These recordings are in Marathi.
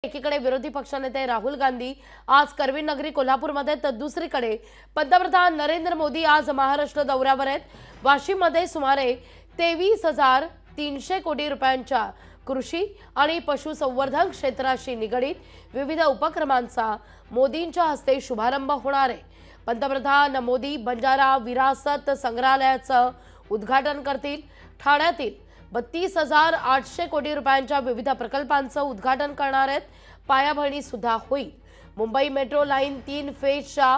एकीकडे विरोधी पक्षनेते राहुल गांधी आज करवीर नगरी कोल्हापूरमध्ये तर दुसरीकडे पंतप्रधान नरेंद्र मोदी आज महाराष्ट्र दौऱ्यावर आहेत। वाशीमध्ये सुमारे 23,300 कोटी रुपयांच्या कृषी आणि पशुसंवर्धन क्षेत्राशी निगडीत विविध उपक्रमांचा मोदींच्या हस्ते शुभारंभ होणार आहे। पंतप्रधान मोदी बंजारा विरासत संग्रहालयाचं उद्घाटन करतील। ठाण्यातील 32,800 कोटी रुपयांच्या विविध प्रकल्पांचं उद्घाटन करणार आहेत। पायाभरणी सुद्धा होईल। मुंबई मेट्रो लाईन 3 फेजच्या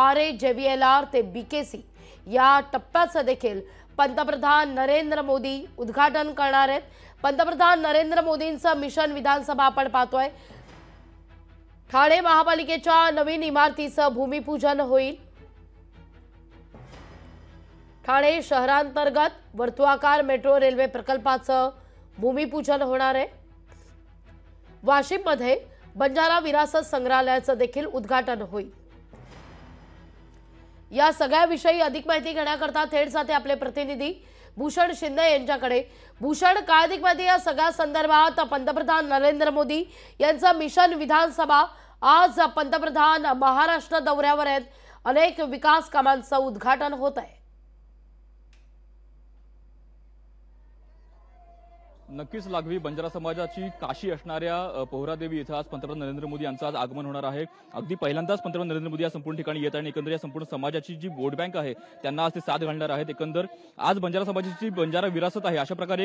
RAJVLR ते BKC या टप्प्याचं देखील पंतप्रधान नरेंद्र मोदी उद्घाटन करणार आहेत। पंतप्रधान नरेंद्र मोदींचं मिशन विधानसभा आपण पाहतोय। ठाणे महापालिकेच्या नवीन इमारतीचं भूमिपूजन होईल। ठाणे शहरांतर्गत वर्तुळाकार मेट्रो रेल्वे प्रकल्पाचं भूमिपूजन होणार आहे। वाशीमध्ये बंजारा विरासत संग्रहालयाचं देखील उद्घाटन होईल। या सगळ्या विषयी अधिक माहिती घेण्याकरता थेट जाते आपले प्रतिनिधी भूषण शिंदे यांच्याकडे। भूषण, काय अधिक माहिती या सगळ्या संदर्भात? पंतप्रधान नरेंद्र मोदी यांचा मिशन विधानसभा, आज पंतप्रधान महाराष्ट्र दौऱ्यावर आहेत, अनेक विकास कामांचं उद्घाटन होत आहे। नक्कीच लागवी बंजारा समाजाची काशी असणाऱ्या पोहरादेवी इथं आज पंतप्रधान नरेंद्र मोदी यांचं आज आगमन होणार आहे। अगदी पहिल्यांदाच पंतप्रधान नरेंद्र मोदी या संपूर्ण ठिकाणी येत आहे आणि एकंदर या संपूर्ण समाजाची जी वोट बँक आहे त्यांना आज ते साथ घालणार आहेत। एकंदर आज बंजारा समाजाची बंजारा विरासत आहे अशा प्रकारे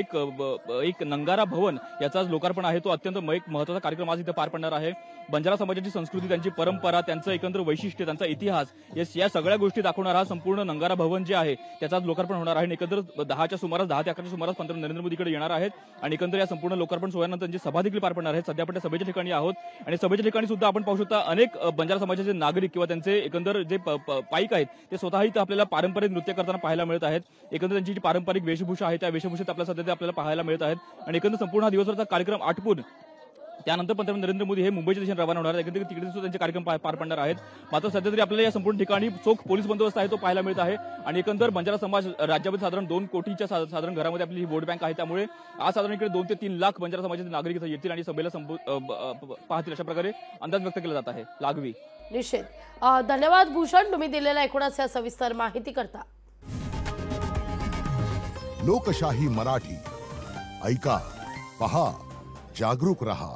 एक नंगारा भवन याचा आज लोकार्पण आहे। तो अत्यंत महत्त्वाचा कार्यक्रम आज इथे पार पडणार आहे। बंजारा समाजाची संस्कृती, त्यांची परंपरा, त्यांचं एकंदर वैशिष्ट्य, त्यांचा इतिहास या सगळ्या गोष्टी दाखवणारा हा संपूर्ण नंगारा भवन जे आहे त्याचं आज लोकार्पण होणार आहे। एकंदर 10 ते 11च्या सुमारास पंतप्रधान नरेंद्र मोदीकडे येणार आहेत आणि एकंदर या संपूर्ण लोकार्पण सोहळ्यानंतर त्यांची सभा देखील पार पडणार आहे। सध्या आपण त्या सभेच्या ठिकाणी आहोत आणि सभेच्या ठिकाणी सुद्धा आपण पाहू शकता अनेक बंजारा समाजाचे नागरिक किंवा त्यांचे एकंदर जे पाईक आहेत ते स्वतः इथं आपल्याला पारंपरिक नृत्य करताना पाहायला मिळत आहेत। एकंदर त्यांची जी पारंपरिक वेशभूषा आहे त्या वेशभूषेत आपल्याला सध्या आपल्याला पाहायला मिळत आहेत आणि एकंदर संपूर्ण हा दिवसभराचा कार्यक्रम आटपून त्यानंतर पंतप्रधान नरेंद्र मोदी हे मुंबईच्या दिशेने रवाना होणार आहेत। तिकडे सुद्धा त्यांचे कार्यक्रम पार पडणार आहेत। मात्र सध्या तरी आपल्याला या संपूर्ण ठिकाणी चोख पोलीस बंदोबस्त आहे तो पाहायला मिळत आहे आणि एकंदर बंजारा समाज राज्यामध्ये साधारण 2 कोटीच्या साधारण घरामध्ये आपली ही वोट बँक आहे। त्यामुळे आज साधारण इकडे 2 ते 3 लाख बंजारा समाजाचे नागरिक इथे येतील आणि सभेला पाहतील अशा प्रकारे अंदाज व्यक्त केला जात आहे। लागवी निश्चित धन्यवाद भूषण, तुम्ही दिलेल्या एकूणच या सविस्तर माहिती करता। लोकशाही मराठी ऐका, पहा, जागरूक रहा।